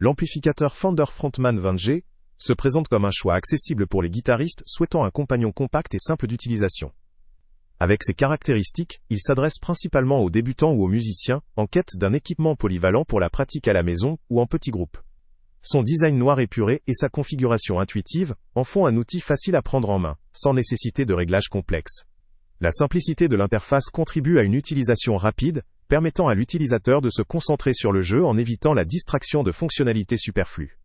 L'amplificateur Fender Frontman 20G se présente comme un choix accessible pour les guitaristes souhaitant un compagnon compact et simple d'utilisation. Avec ses caractéristiques, il s'adresse principalement aux débutants ou aux musiciens en quête d'un équipement polyvalent pour la pratique à la maison ou en petits groupes. Son design noir épuré et sa configuration intuitive en font un outil facile à prendre en main, sans nécessiter de réglages complexes. La simplicité de l'interface contribue à une utilisation rapide, permettant à l'utilisateur de se concentrer sur le jeu en évitant la distraction de fonctionnalités superflues.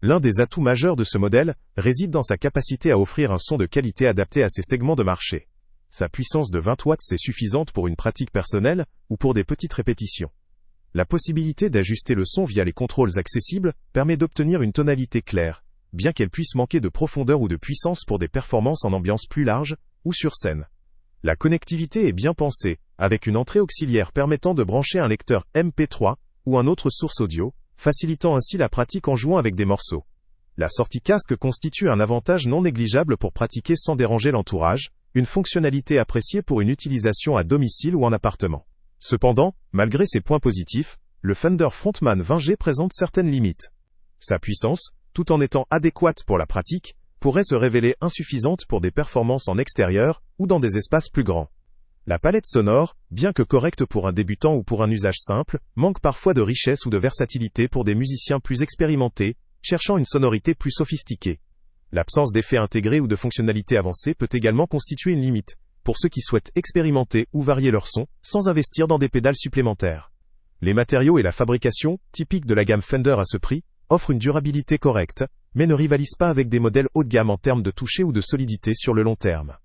L'un des atouts majeurs de ce modèle réside dans sa capacité à offrir un son de qualité adapté à ses segments de marché. Sa puissance de 20 watts est suffisante pour une pratique personnelle ou pour des petites répétitions. La possibilité d'ajuster le son via les contrôles accessibles permet d'obtenir une tonalité claire, bien qu'elle puisse manquer de profondeur ou de puissance pour des performances en ambiance plus large ou sur scène. La connectivité est bien pensée, avec une entrée auxiliaire permettant de brancher un lecteur MP3 ou un autre source audio, facilitant ainsi la pratique en jouant avec des morceaux. La sortie casque constitue un avantage non négligeable pour pratiquer sans déranger l'entourage, une fonctionnalité appréciée pour une utilisation à domicile ou en appartement. Cependant, malgré ses points positifs, le Fender Frontman 20G présente certaines limites. Sa puissance, tout en étant adéquate pour la pratique, pourrait se révéler insuffisante pour des performances en extérieur ou dans des espaces plus grands. La palette sonore, bien que correcte pour un débutant ou pour un usage simple, manque parfois de richesse ou de versatilité pour des musiciens plus expérimentés, cherchant une sonorité plus sophistiquée. L'absence d'effets intégrés ou de fonctionnalités avancées peut également constituer une limite, pour ceux qui souhaitent expérimenter ou varier leur son, sans investir dans des pédales supplémentaires. Les matériaux et la fabrication, typiques de la gamme Fender à ce prix, offrent une durabilité correcte, mais ne rivalisent pas avec des modèles haut de gamme en termes de toucher ou de solidité sur le long terme.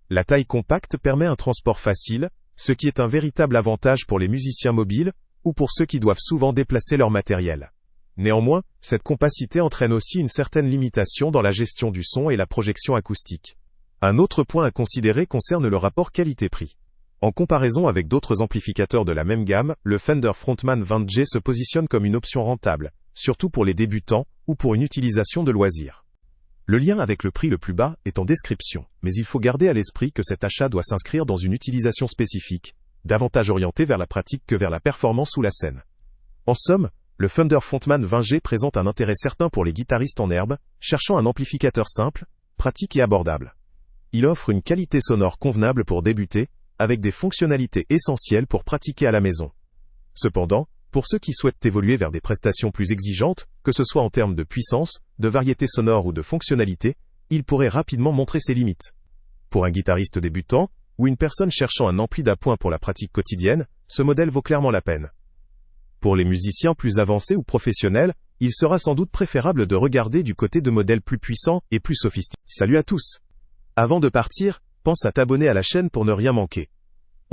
La taille compacte permet un transport facile, ce qui est un véritable avantage pour les musiciens mobiles, ou pour ceux qui doivent souvent déplacer leur matériel. Néanmoins, cette compacité entraîne aussi une certaine limitation dans la gestion du son et la projection acoustique. Un autre point à considérer concerne le rapport qualité-prix. En comparaison avec d'autres amplificateurs de la même gamme, le Fender Frontman 20G se positionne comme une option rentable, surtout pour les débutants ou pour une utilisation de loisir. Le lien avec le prix le plus bas est en description, mais il faut garder à l'esprit que cet achat doit s'inscrire dans une utilisation spécifique, davantage orientée vers la pratique que vers la performance ou la scène. En somme, le Fender Frontman 20G présente un intérêt certain pour les guitaristes en herbe, cherchant un amplificateur simple, pratique et abordable. Il offre une qualité sonore convenable pour débuter, avec des fonctionnalités essentielles pour pratiquer à la maison. Cependant, pour ceux qui souhaitent évoluer vers des prestations plus exigeantes, que ce soit en termes de puissance, de variété sonore ou de fonctionnalité, il pourrait rapidement montrer ses limites. Pour un guitariste débutant, ou une personne cherchant un ampli d'appoint pour la pratique quotidienne, ce modèle vaut clairement la peine. Pour les musiciens plus avancés ou professionnels, il sera sans doute préférable de regarder du côté de modèles plus puissants et plus sophistiqués. Salut à tous! Avant de partir, pense à t'abonner à la chaîne pour ne rien manquer.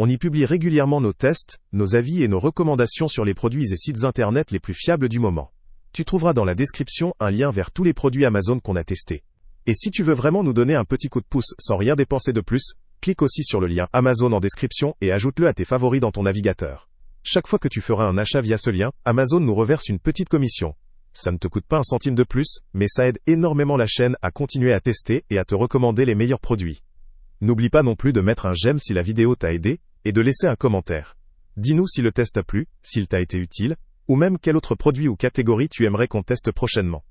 On y publie régulièrement nos tests, nos avis et nos recommandations sur les produits et sites internet les plus fiables du moment. Tu trouveras dans la description un lien vers tous les produits Amazon qu'on a testés. Et si tu veux vraiment nous donner un petit coup de pouce sans rien dépenser de plus, clique aussi sur le lien Amazon en description et ajoute-le à tes favoris dans ton navigateur. Chaque fois que tu feras un achat via ce lien, Amazon nous reverse une petite commission. Ça ne te coûte pas un centime de plus, mais ça aide énormément la chaîne à continuer à tester et à te recommander les meilleurs produits. N'oublie pas non plus de mettre un j'aime si la vidéo t'a aidé, et de laisser un commentaire. Dis-nous si le test t'a plu, s'il t'a été utile, ou même quel autre produit ou catégorie tu aimerais qu'on teste prochainement.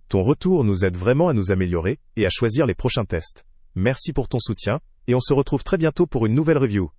Ton retour nous aide vraiment à nous améliorer, et à choisir les prochains tests. Merci pour ton soutien, et on se retrouve très bientôt pour une nouvelle review.